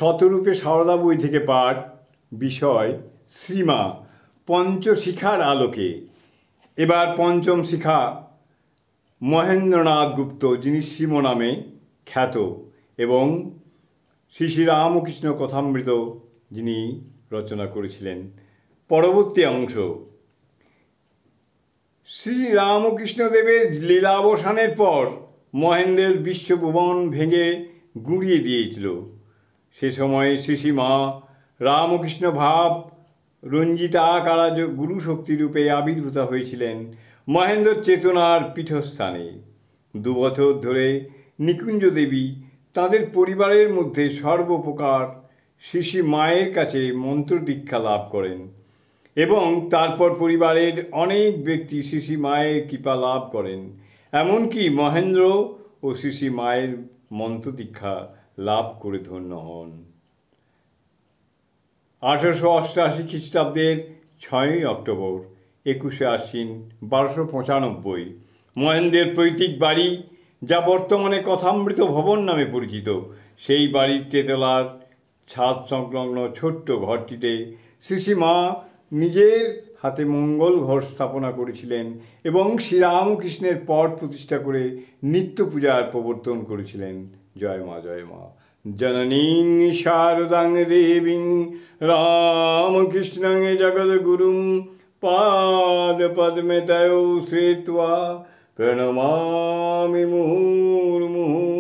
শতরূপে সারদা বই থেকে পাঠ। বিষয় শ্রীমা পঞ্চশিখার আলোকে। এবার পঞ্চম শিখা মহেন্দ্রনাথ গুপ্ত, যিনি শ্রীম নামে খ্যাত, এবং শ্রী শ্রী রামকৃষ্ণ কথামৃত যিনি রচনা করেছিলেন। পরবর্তী অংশ। শ্রী রামকৃষ্ণদেবের লীলাবসানের পর মহেন্দ্রের বিশ্বভুবন ভেঙে গুঁড়িয়ে দিয়েছিল। সে সময় শ্রী শ্রী মা রামকৃষ্ণ ভাব রঞ্জিতাকারা গুরু শক্তিরূপে আবির্ভূত হয়েছিলেন মহেন্দ্র চেতনার পীঠস্থানে। 2 বছর ধরে নিকুঞ্জ দেবী তাঁদের পরিবারের মধ্যে সর্বপ্রকার শ্রী শ্রী মায়ের কাছে মন্ত্র দীক্ষা লাভ করেন, এবং তারপর পরিবারের অনেক ব্যক্তি শ্রী শ্রী মায়ের কৃপা লাভ করেন। এমনকি মহেন্দ্র ও শ্রী শ্রী মায়ের মন্ত্র দীক্ষা লাভ করে ধন্য হন। 1888 খ্রিস্টাব্দের 6ই অক্টোবর 21শে আশ্বিন 1295 মহেন্দ্রের পৈতৃক বাড়ি, যা বর্তমানে কথামৃত ভবন নামে পরিচিত, সেই বাড়ির তেতলার ছাদ সংলগ্ন ছোট্ট ঘরটিতে শ্রী শ্রী মা নিজের হাতে মঙ্গল ঘর স্থাপনা করেছিলেন এবং শ্রীরামকৃষ্ণের পট প্রতিষ্ঠা করে নিত্য পূজার প্রবর্তন করেছিলেন। জয় মা, জয় মা। জননীং শারদাং দেবীং রামকৃষ্ণং জগদ্গুরুং পাদপদ্মে তয়ো শ্রিত্বা প্রণমামি মুহুর্মুহুঃ।